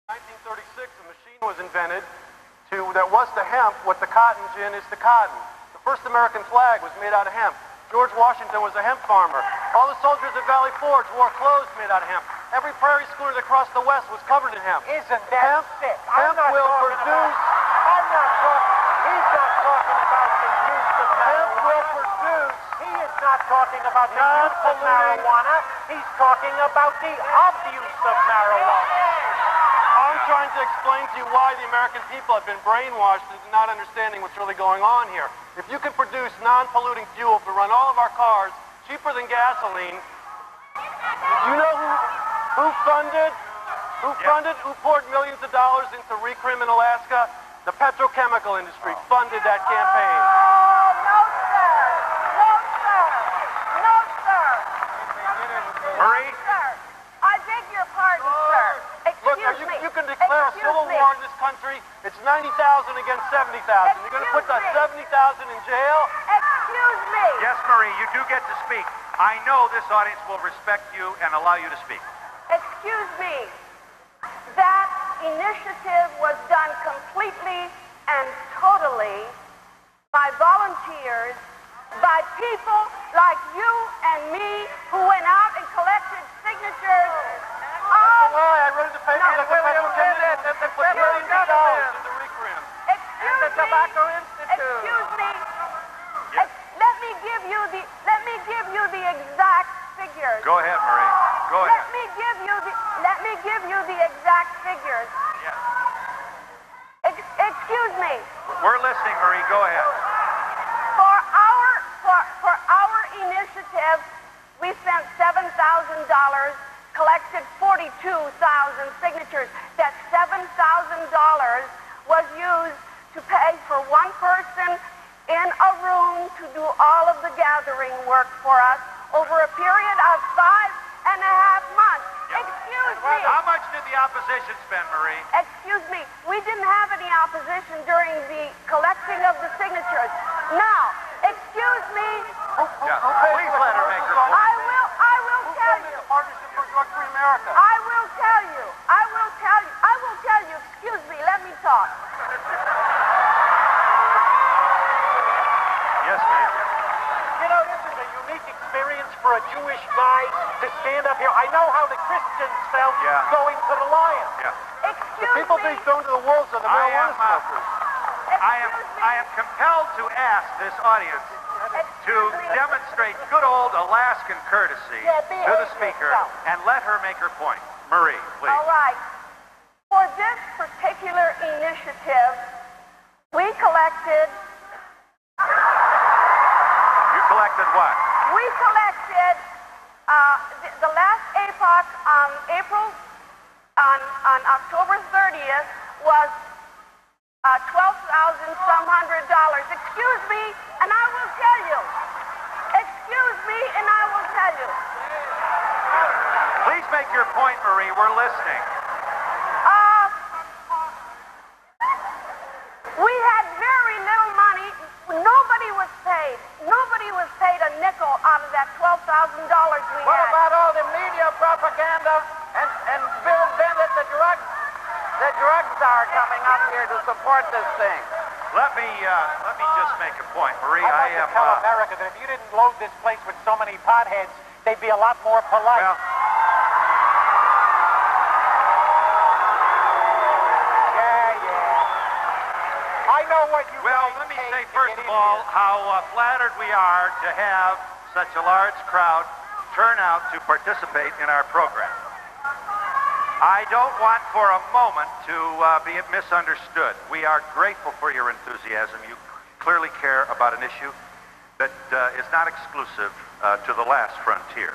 1936, a machine was invented that was the hemp what the cotton gin is to cotton. The first American flag was made out of hemp. George Washington was a hemp farmer. All the soldiers at Valley Forge wore clothes made out of hemp. Every prairie schooner that crossed the West was covered in hemp. Isn't that sick? Hemp will produce... He's not talking about the use of marijuana. Hemp will produce... He is not talking about the use of marijuana. He's talking about the abuse of marijuana. I'm trying to explain to you why the American people have been brainwashed into not understanding what's really going on here. If you can produce non-polluting fuel to run all of our cars cheaper than gasoline, do you know who poured millions of dollars into recriminalization Alaska? The petrochemical industry funded that campaign. Oh, no, sir. No, sir. No, sir. Marie? No, sir. I beg your pardon, sir. Look, you can declare a civil war in this country. It's 90,000 against 70,000. You're going to put the 70,000 in jail? Excuse me. Yes, Marie, you do get to speak. I know this audience will respect you and allow you to speak. Excuse me. That initiative was done completely and totally by volunteers, by people like you and me who went out and collected signatures. I read in the paper that the petrochemical put millions of dollars into recrim. Excuse the Tobacco Institute. Excuse me. Yes. Let me give you the exact figures. Go ahead, Marie. Go ahead. Let me give you the exact figures. Yes. Excuse me. We're listening, Marie. Go ahead. For our initiative, we spent $7,000, collected 42,000 signatures. That $7,000 was used to pay for one person in a room to do all of the gathering work for us over a period of 5.5 months. Yep. Excuse me. How much did the opposition spend, Marie? Excuse me. We didn't have any opposition during the collecting of the signatures. Now, excuse me. Yeah. Please let her make her point. I will tell you. Partnership for Drug-Free America. I will tell you. Excuse me. Let me talk. Yes, ma'am. You know, this is a unique experience for a Jewish guy to stand up here. I know how the Christians felt going to the Lions. Yeah. Excuse The people me. being thrown to the wolves are the marijuana smokers. I am compelled to ask this audience to demonstrate good old Alaskan courtesy to the speaker and let her make her point. Marie, please. All right. For this particular initiative, we collected... You collected what? We collected the last APOC on October 30th was $12,000 some $100. Excuse me, and I will tell you. Excuse me, and I will tell you. Please make your point, Marie. We're listening. We had very little money. Nobody was paid. Nobody was paid a nickel out of that $12,000 we had. What about all the media propaganda and Bill Bennett, the drug czar, coming up here to support this thing? Let me just make a point, Marie. I am tell America that if you didn't load this place with so many potheads, they'd be a lot more polite. Well, I know what you well, guys let me take say to first get of all in here. how flattered we are to have such a large crowd turn out to participate in our program. I don't want for a moment to be misunderstood. We are grateful for your enthusiasm. You clearly care about an issue that is not exclusive to the last frontier.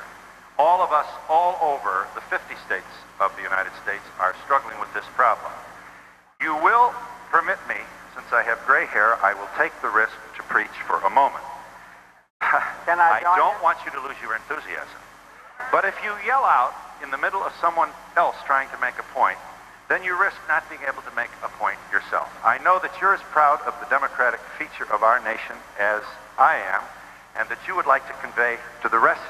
All of us, all over the 50 states of the United States, are struggling with this problem. You will permit me, since I have gray hair, I will take the risk to preach for a moment. Can I don't want you to lose your enthusiasm. But if you yell out in the middle of someone else trying to make a point, then you risk not being able to make a point yourself. I know that you're as proud of the democratic feature of our nation as I am, and that you would like to convey to the rest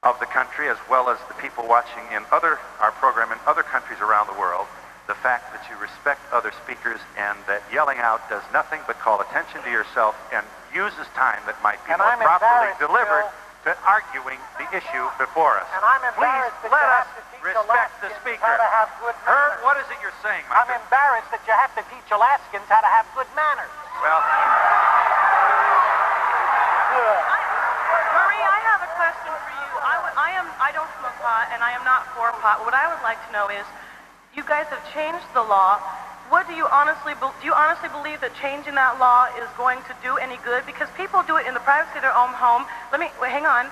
of the country, as well as the people watching in our program in other countries around the world, the fact that you respect other speakers and that yelling out does nothing but call attention to yourself and uses time that might be more properly delivered to arguing the issue before us. And I'm Please embarrassed that let you us have to teach respect the Alaskans speaker. how to have good Herb, manners. what is it you're saying, my I'm friend? embarrassed that you have to teach Alaskans how to have good manners. Well, Marie, I have a question for you. I don't smoke pot, and I am not for pot. What I would like to know is, you guys have changed the law. What do you honestly believe that changing that law is going to do any good? Because people do it in the privacy of their own home. Hang on.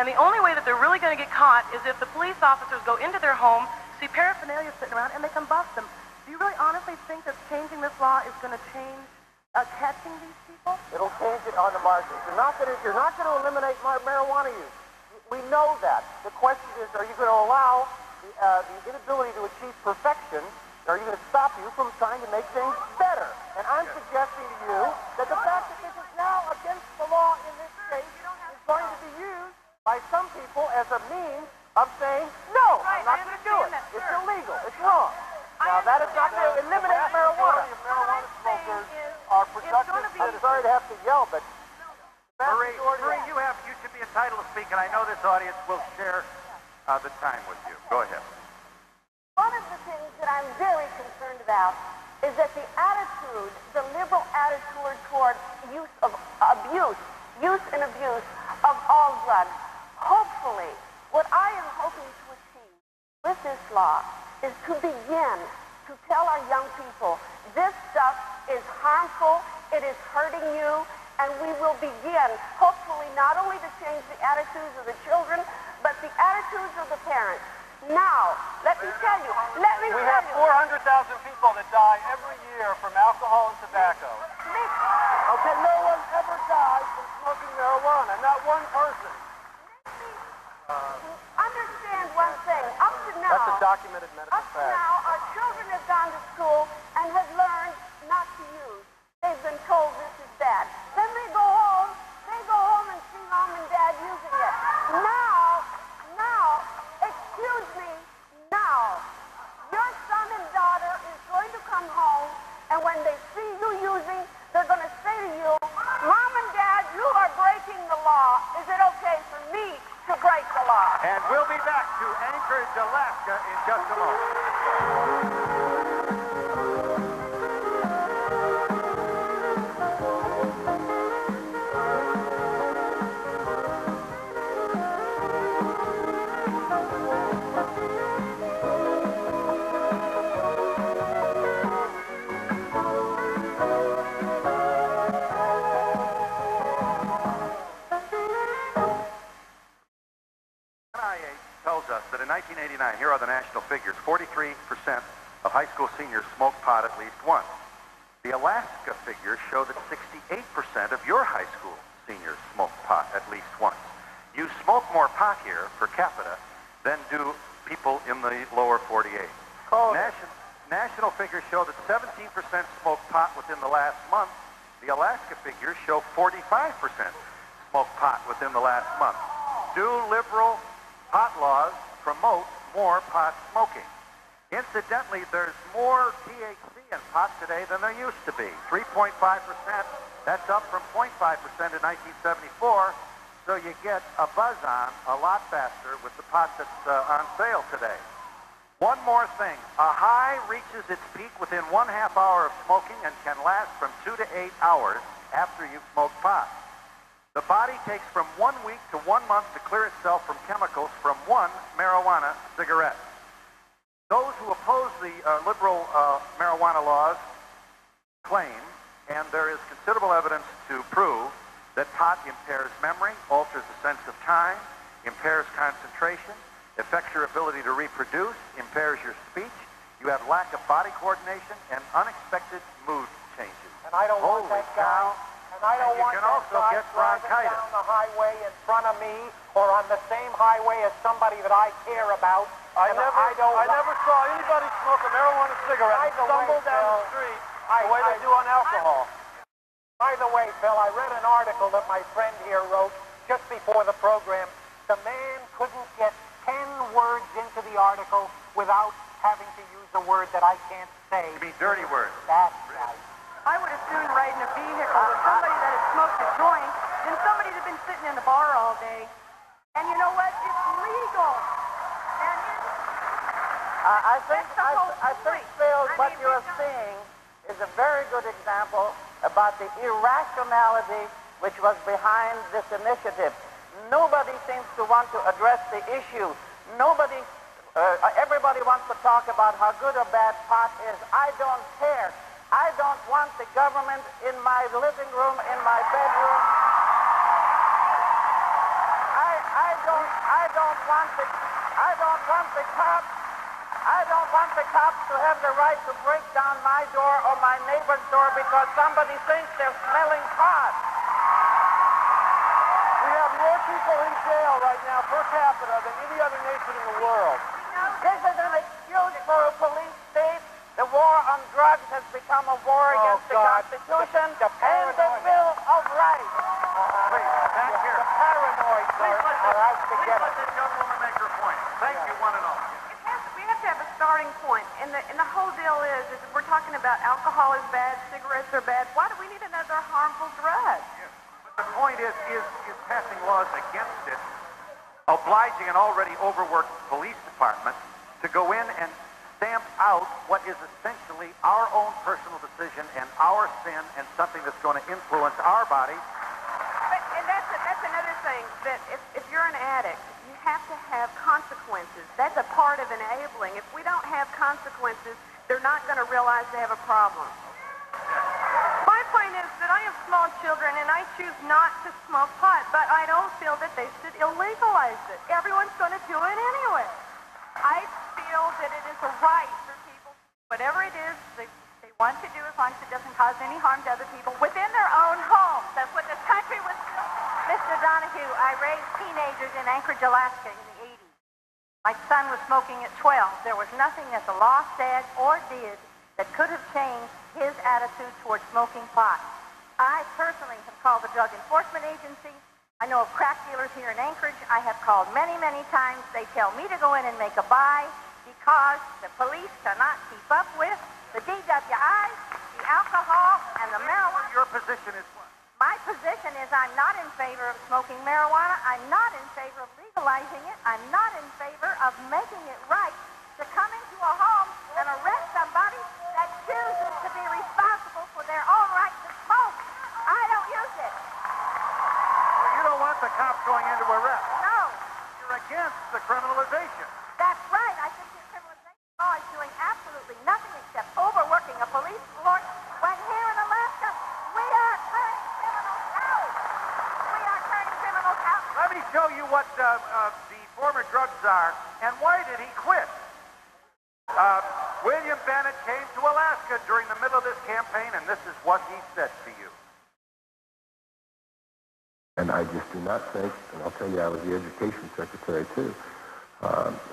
And the only way that they're really going to get caught is if the police officers go into their home, see paraphernalia sitting around, and they can bust them. Do you really honestly think that changing this law is going to change catching these people? It'll change it on the margins. You're not going to eliminate marijuana use. We know that. The question is, are you going to allow the inability to achieve perfection? Are you going to stop you from trying to make things better? And I'm suggesting to you that the fact that this is now against the law in this state is going to be used by some people as a means of saying, no, I'm not going to do it. It's illegal. It's wrong. Now, that is not going to eliminate marijuana. Marijuana smokers are productive citizens. I'm sorry to have to yell, but Marie, you should be entitled to speak, and I know this audience will share the time with you. Go ahead. One of the things that I'm very concerned about is that the attitude, the liberal attitude toward use and abuse of all drugs. Hopefully, what I am hoping to achieve with this law is to begin to tell our young people, this stuff is harmful, it is hurting you, and we will begin, hopefully, not only to change the attitudes of the children, but the attitudes of the parents. Now, let me tell you. we have 400,000 people that die every year from alcohol and tobacco. Okay, no one ever dies from smoking marijuana, not one person. Understand one thing. Up to now, That's a documented medical fact. our children have gone to school and have learned not to use. They've been told this is bad. Then they go home and see mom and dad using it. Now, excuse me, now, your son and daughter is going to come home, and when they see you using, they're going to say to you, Mom and Dad, you are breaking the law. Is it okay for me to break the law? And we'll be back to Anchorage, Alaska in just a moment. Tells us that in 1989, here are the national figures, 43% of high school seniors smoke pot at least once. The Alaska figures show that 68% of your high school seniors smoke pot at least once. You smoke more pot here per capita than do people in the lower 48. National figures show that 17% smoke pot within the last month. The Alaska figures show 45% smoke pot within the last month. Do liberal pot laws promote more pot smoking? Incidentally, there's more THC in pot today than there used to be. 3.5%. That's up from 0.5% in 1974. So you get a buzz on a lot faster with the pot that's on sale today. One more thing. A high reaches its peak within 1/2 hour of smoking and can last from 2 to 8 hours after you've smoked pot. The body takes from 1 week to 1 month to clear itself from chemicals from one marijuana cigarette. Those who oppose the liberal marijuana laws claim, and there is considerable evidence to prove, that pot impairs memory, alters the sense of time, impairs concentration, affects your ability to reproduce, impairs your speech. You have lack of body coordination and unexpected mood changes. And I don't want that guy. And I don't want you can that also guy get driving bronchitis. down the highway in front of me or on the same highway as somebody that I care about. I never saw anybody smoke a marijuana cigarette and stumble down the street the way they do on alcohol. By the way, Phil, I read an article that my friend here wrote just before the program. The man couldn't get 10 words into the article without having to use a word that I can't say. You mean dirty words? That's right. I would as soon ride in a vehicle with somebody that had smoked a joint than somebody that had been sitting in the bar all day. And you know what? It's legal. And I think, Phil, what mean, you're seeing is a very good example about the irrationality which was behind this initiative. Nobody seems to want to address the issue. Everybody wants to talk about how good or bad pot is. I don't care. I don't want the government in my living room, in my bedroom. I don't want the cops to have the right to break down my door or my neighbor's door because somebody thinks they're smelling pot. We have more people in jail right now per capita than any other nation in the world. This is an excuse for a police state. The war on drugs has become a war against the Constitution and the Bill of Rights. Please, back here. The paranoid are out to get Let us. this young woman make her point. Thank you, one and all. we have to have a starting point. And the whole deal is we're talking about alcohol is bad, cigarettes are bad. Why do we need another harmful drug? Yes. But the point is passing laws against it, obliging an already overworked police department to go in and stamp out what is essentially our own personal decision and our sin and something that's going to influence our bodies. And that's another thing, that if you're an addict, you have to have consequences. That's a part of enabling. If we don't have consequences, they're not going to realize they have a problem. My point is that I have small children and I choose not to smoke pot, but I don't feel that they should illegalize it. Everyone's going to do it anyway. I feel that it is a right for people, whatever it is they want to do, as long as it doesn't cause any harm to other people within their own homes. That's what this country was built. Mr. Donahue, I raised teenagers in Anchorage, Alaska in the 80s. My son was smoking at 12. There was nothing that the law said or did that could have changed his attitude towards smoking pot. I personally have called the Drug Enforcement Agency. I know of crack dealers here in Anchorage. I have called many, many times. They tell me to go in and make a buy because the police cannot keep up with the DWIs, the alcohol, and the marijuana. Your position is what? My position is I'm not in favor of smoking marijuana. I'm not in favor of legalizing it. I'm not in favor of making it right to come into a home and arrest somebody that chooses to be responsible for their own right to smoke. I don't use it. Well, you don't want the cops going into arrest. No. You're against the criminalization. That's right. I think the criminalization law is doing absolutely nothing except overworking a police force when here in Alaska we are turning criminals out. We are turning criminals out. Let me show you what the former drug czar, and why did he quit? William Bennett came to Alaska during the middle of this campaign, and this is what he said to you. And I just do not think, and I'll tell you, I was the education secretary too,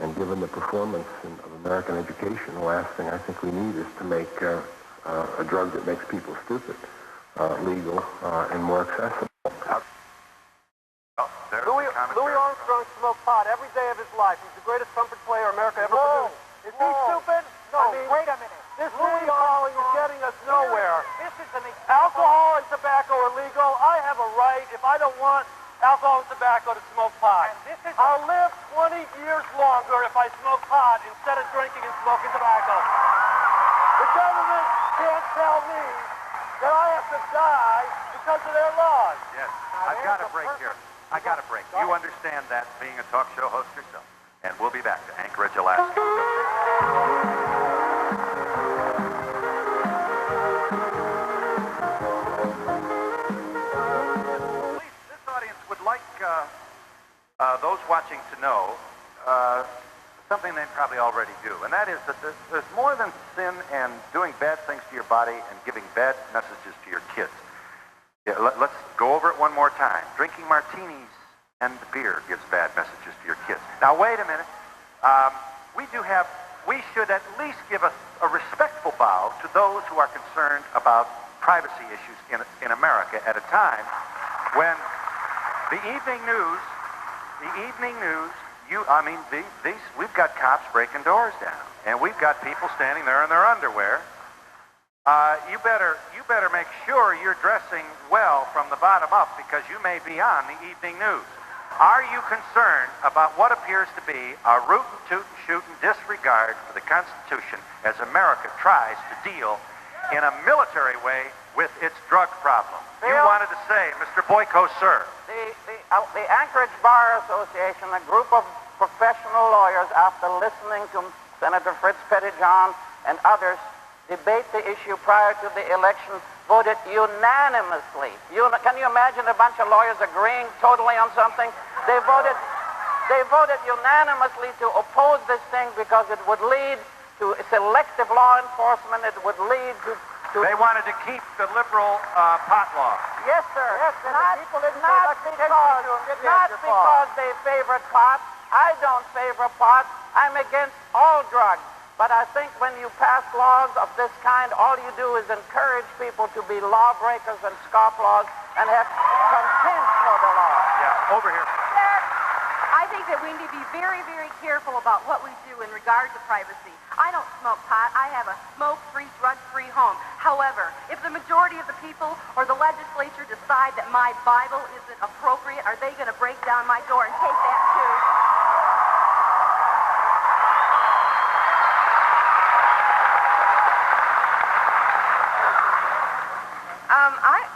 and given the performance of American education, the last thing I think we need is to make a drug that makes people stupid legal and more accessible. Louis Armstrong smoked pot every day of his life. He's the greatest trumpet player America ever produced. Is he stupid? No. I mean, wait a minute. This Louis calling is getting us nowhere. This is an example. Alcohol and tobacco are legal. I have a right, if I don't want alcohol and tobacco, to smoke pot. I'll live 20 years longer if I smoke pot instead of drinking and smoking tobacco. The government can't tell me that I have to die because of their laws. Yes, I've got a break here. I got a break. You understand that, being a talk show host yourself. And we'll be back to Anchorage, Alaska. Please, this audience would like those watching to know something they probably already do, and that is that there's more than sin and doing bad things to your body and giving bad messages to your kids. Yeah, let's go over it one more time. Drinking martinis and beer gives bad messages to your kids. Now, wait a minute. We should at least give a respectful bow to those who are concerned about privacy issues in America at a time when the evening news, we've got cops breaking doors down. and we've got people standing there in their underwear. You better make sure you're dressing well from the bottom up, because you may be on the evening news. Are you concerned about what appears to be a rootin' tootin' shootin' disregard for the Constitution as America tries to deal in a military way with its drug problem? You wanted to say, Mr. Boyko, sir. The Anchorage Bar Association, a group of professional lawyers, after listening to Senator Fritz Pettyjohn and others debate the issue prior to the election, voted unanimously. Can you imagine a bunch of lawyers agreeing totally on something? They voted unanimously to oppose this thing because it would lead to selective law enforcement. It would lead to They wanted to keep the liberal pot law. Yes, sir. Yes, not because they favored pot. I don't favor pot. I'm against all drugs. But I think when you pass laws of this kind, all you do is encourage people to be lawbreakers and scofflaws and have contempt for the law. Yeah, over here. I think that we need to be very, very careful about what we do in regard to privacy. I don't smoke pot. I have a smoke-free, drug-free home. However, if the majority of the people or the legislature decide that my Bible isn't appropriate, are they going to break down my door and take that too?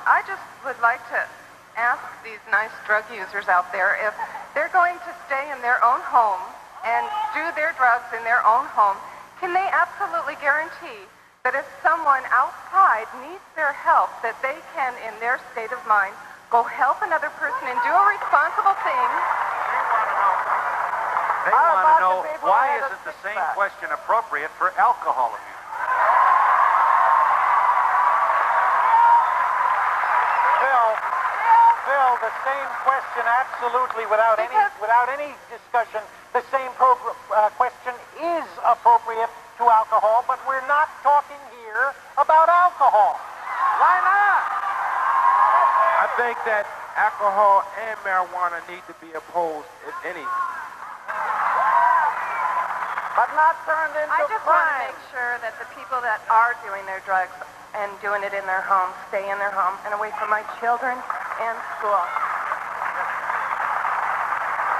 I just would like to ask these nice drug users out there, if they're going to stay in their own home and do their drugs in their own home, can they absolutely guarantee that if someone outside needs their help, that they can, in their state of mind, go help another person and do a responsible thing? They want to know, why isn't the same question appropriate for alcohol abuse? Phil, the same question, absolutely, without any discussion, the same question is appropriate to alcohol, but we're not talking here about alcohol. Why not? I think that alcohol and marijuana need to be opposed, if any. But not turned into I just want to make sure that the people that are doing their drugs and doing it in their home stay in their home and away from my children and school.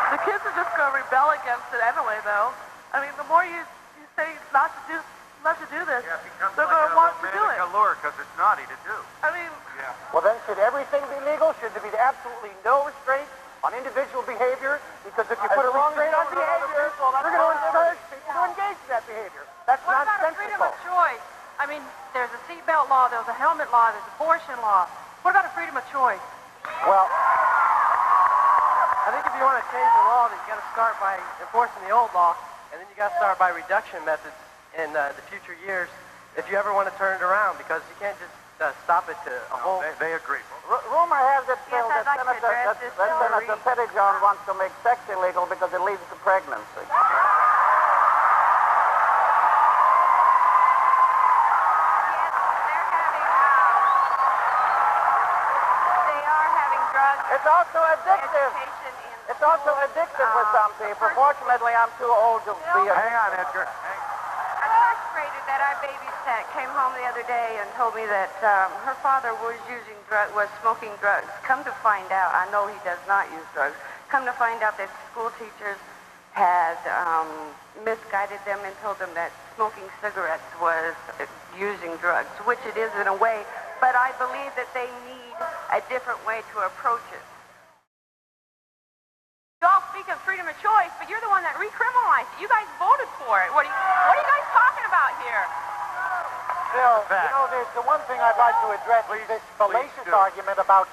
The kids are just going to rebel against it anyway, though. I mean, the more you say not to do this, they're going to want to do it. Allure, because it's naughty to do. I mean, Well, then should everything be legal? Should there be absolutely no restraint on individual behavior? Because if you put a restraint on behavior, you're going to encourage people to engage in that behavior. That's What about a freedom of choice? I mean, there's a seatbelt law, there's a helmet law, there's abortion law. What about a freedom of choice? Well, I think if you want to change the law, then you got to start by enforcing the old law, and then you got to start by reduction methods in the future years if you ever want to turn it around, because you can't just stop it to a whole... They agree. Rumor has it, Phil, Yes, I'd that like to address this Senator Pettyjohn wants to make sex illegal because it leads to pregnancy. It's also addictive. It's also addictive for some people. Fortunately, I'm too old to be a... Hang on, Edgar. A first grader that I babysat came home the other day and told me that her father was smoking drugs. Come to find out, I know he does not use drugs. Come to find out that school teachers had misguided them and told them that smoking cigarettes was using drugs, which it is in a way, but I believe that they need a different way to approach it. You all speak of freedom of choice, but you're the one that recriminalized it. You guys voted for it. What are you guys talking about here? Phil, you know, there's the one thing I'd like to address is this fallacious argument about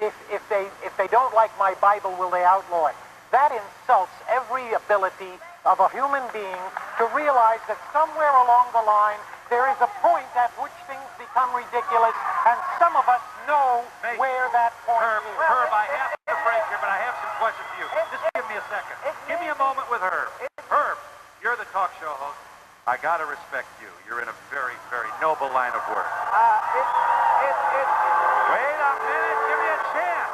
if they don't like my Bible, will they outlaw it? That insults every ability of a human being to realize that somewhere along the line there is a point at which things become ridiculous, and some of us know where that point is. Herb, I have to break here, but I have some questions for you. Just give me a second. Give me a moment with Herb. Herb, you're the talk show host. I got to respect you. You're in a very, very noble line of work. Wait a minute. Give me a chance.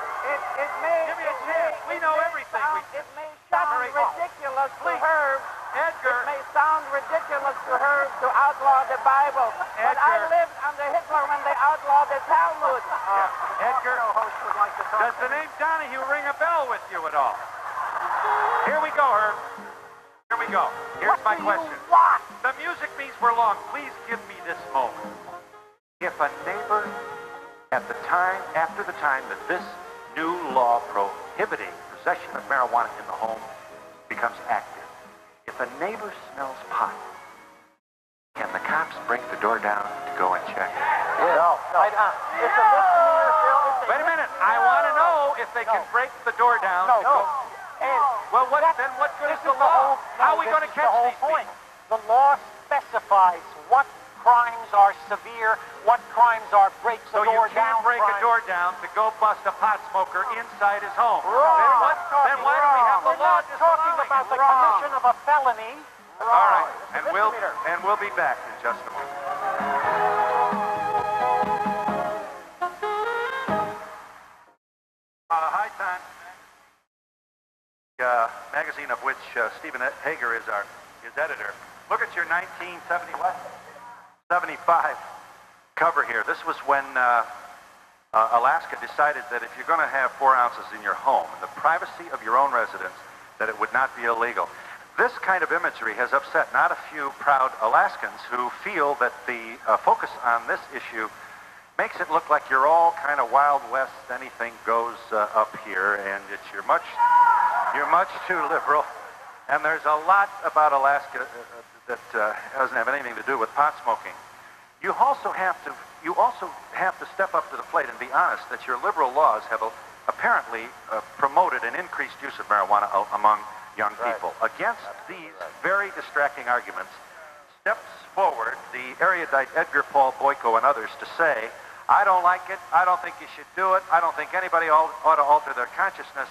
Give me a chance. We know everything. It may sound ridiculous to Herb. Edgar. It may sound ridiculous to Bible. But I lived under Hitler when they outlawed the Talmud. Edgar, does the name Donahue ring a bell with you at all? Here we go, Herb. Here we go. Here's my question. The music means we're long. Please give me this moment. If a neighbor, after the time that this new law prohibiting possession of marijuana in the home becomes active, if a neighbor smells pot, can the cops break the door down to go and check? Yeah. No. It's a misdemeanor, Phil. Wait a minute. I want to know if they can break the door down. Well, then what good is the law? How are we going to catch these people? The law specifies what crimes are severe, what crimes are break the door down. So you can't break a door down to go bust a pot smoker inside his home. Wrong. Then why do we have the law We're not talking about the commission of a felony. All right, and we'll be back in just a moment. High Times magazine of which Stephen Hager is his editor. Look at your 1975 cover here. This was when Alaska decided that if you're going to have 4 ounces in your home, in the privacy of your own residence, that it would not be illegal. This kind of imagery has upset not a few proud Alaskans who feel that the focus on this issue makes it look like you're all kind of Wild West, anything goes up here, and you're much too liberal. And there's a lot about Alaska that doesn't have anything to do with pot smoking. You also have to step up to the plate and be honest that your liberal laws have apparently promoted an increased use of marijuana among young people. Against these very distracting arguments, steps forward the erudite Edgar Paul Boyko and others to say, I don't like it, I don't think you should do it, I don't think anybody ought to alter their consciousness,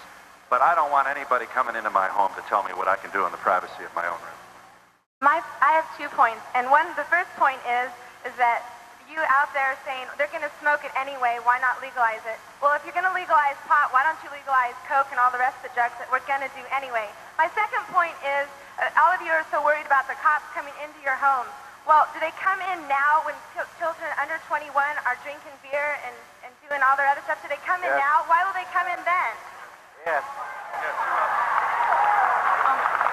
but I don't want anybody coming into my home to tell me what I can do in the privacy of my own room. I have 2 points, and the first point is that you out there saying they're going to smoke it anyway, why not legalize it? Well, if you're going to legalize pot, why don't you legalize coke and all the rest of the drugs that we're going to do anyway? My second point is, all of you are so worried about the cops coming into your homes. Well, do they come in now when children under 21 are drinking beer and doing all their other stuff? Do they come in now? Why will they come in then? Yes.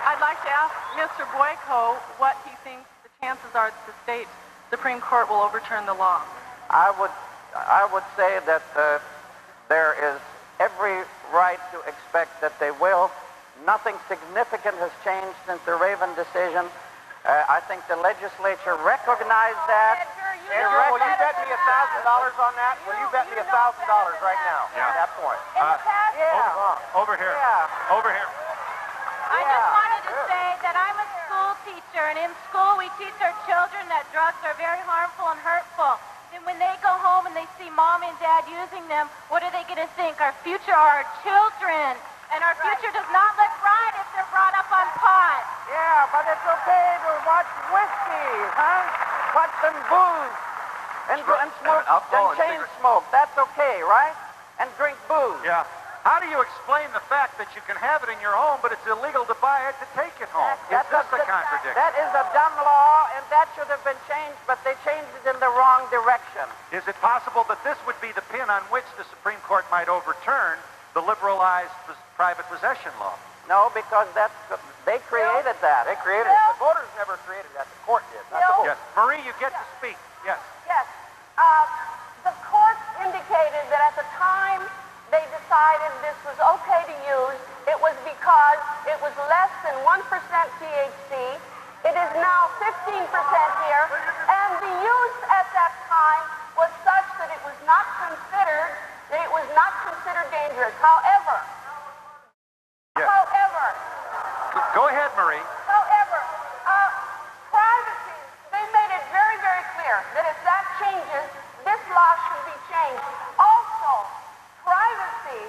I'd like to ask Mr. Boyko what he thinks the chances are that the state Supreme Court will overturn the law. I would say that there is every right to expect that they will. Nothing significant has changed since the Raven decision. I think the legislature recognized that. Edgar, will you bet me $1,000 on that? Will you bet me $1,000 right now at that point? Over here. Yeah. Over here. I just wanted to say that I'm a school teacher, and in school we teach our children that drugs are very harmful and hurtful. And when they go home and they see mom and dad using them, what are they going to think? Our future are our children. And our future does not look bright if they're brought up on pot. Yeah, but it's okay to watch whiskey, huh? Watch them booze and smoke and chain smoke. That's okay, right? And drink booze. Yeah. How do you explain the fact that you can have it in your home, but it's illegal to buy it to take it home? Is this a contradiction? That is a dumb law, and that should have been changed, but they changed it in the wrong direction. Is it possible that this would be the pin on which the Supreme Court might overturn the liberalized private possession law? No, because they created that. They created it. The voters never created that. The court did. Not the voters. Yes. Marie, you get to speak. Yes. Yes. The court indicated that at the time they decided this was okay to use, it was because it was less than 1% THC. It is now 15% here, and the use at that time was such that it was not considered dangerous. However, Go ahead, Marie. Privacy, they made it very, very clear that if that changes, this law should be changed. Also, privacy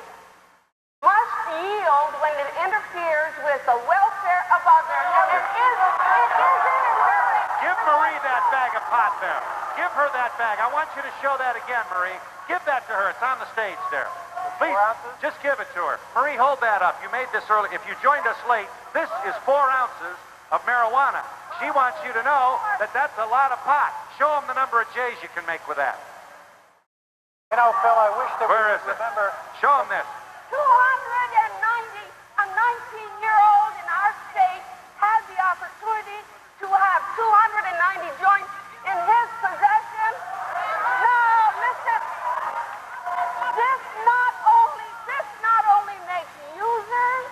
must yield when it interferes with the welfare of others. And it is interfering. Give Marie that bag of pot there. Give her that bag. I want you to show that again, Marie. Give that to her. It's on the stage there. Please, just give it to her. Marie, hold that up. You made this early. If you joined us late, this is 4 ounces of marijuana. She wants you to know that that's a lot of pot. show them the number of J's you can make with that. You know, Phil, I wish that Where we is would it? remember... Show them this. 19-year-old in our state had the opportunity to have 290 joints in his possession. Now, listen, this not only makes users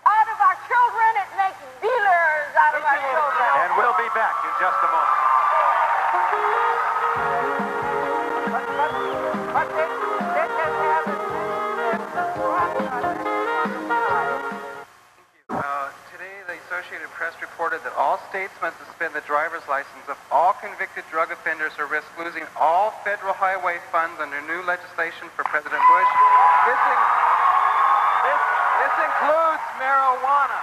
out of our children, it makes dealers out of our children. And we'll be back in just a moment. Today, the Associated Press reported that all states must suspend the driver's license of all convicted drug offenders or risk losing all federal highway funds under new legislation for President Bush. This includes marijuana.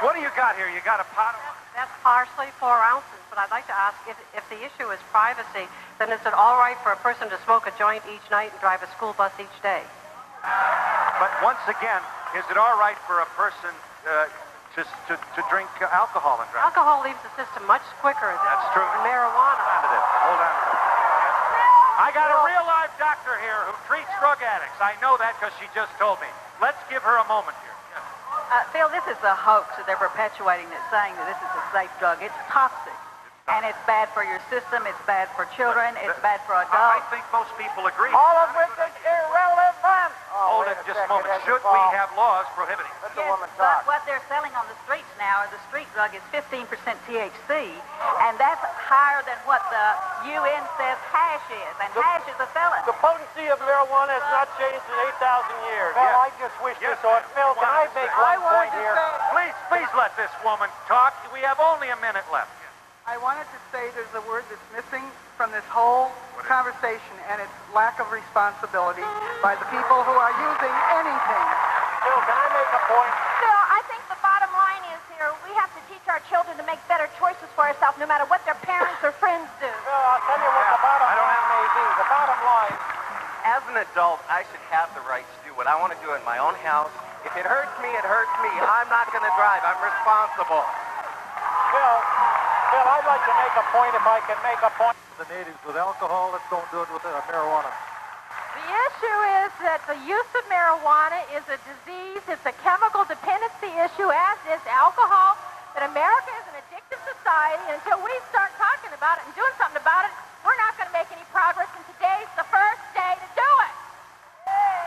What do you got here? You got a pot of... That's partially 4 ounces, but I'd like to ask if the issue is privacy, then is it all right for a person to smoke a joint each night and drive a school bus each day? But once again, is it all right for a person to drink alcohol and drive? Alcohol leaves the system much quicker than true. marijuana. Hold on. I got a real live doctor here who treats drug addicts. I know that because she just told me. Let's give her a moment here. Phil, this is a hoax that they're perpetuating that's saying that this is a safe drug. It's toxic. And it's bad for your system, it's bad for children, it's bad for adults. I think most people agree. All of which is irrelevant. Hold it just a moment. Should we have laws prohibiting it? Let the woman talk. But what they're selling on the streets now, the street drug is 15% THC, and that's higher than what the UN says hash is, and hash is a felon. The potency of marijuana has not changed in 8,000 years. Phil, I just wish this on. Phil, can I make one point here? Please let this woman talk. We have only a minute left. I wanted to say there's a word that's missing from this whole conversation, and it's lack of responsibility by the people who are using anything. Phil, can I make a point? Phil, I think the bottom line is here, we have to teach our children to make better choices for ourselves, no matter what their parents or friends do. Phil, I'll tell you what the bottom line may be. The bottom line... As an adult, I should have the right to do what I want to do in my own house. If it hurts me, it hurts me. I'm not going to drive. I'm responsible. Phil, I'd like to make a point if I can make a point. The natives with alcohol, let's don't do it with marijuana. The issue is that the use of marijuana is a disease. It's a chemical dependency issue, as is alcohol. That America is an addictive society. Until we start talking about it and doing something about it, we're not going to make any progress. And today's the first day to do it.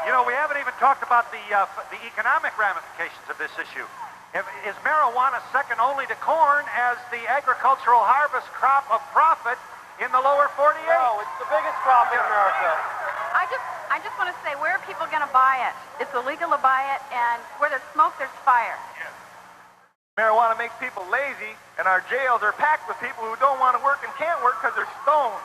You know, we haven't even talked about the economic ramifications of this issue. Is marijuana second only to corn as the agricultural harvest crop of profit in the lower 48? No, it's the biggest crop in America. I just want to say, where are people going to buy it? It's illegal to buy it, and where there's smoke, there's fire. Yes. Marijuana makes people lazy, and our jails are packed with people who don't want to work and can't work because they're stoned.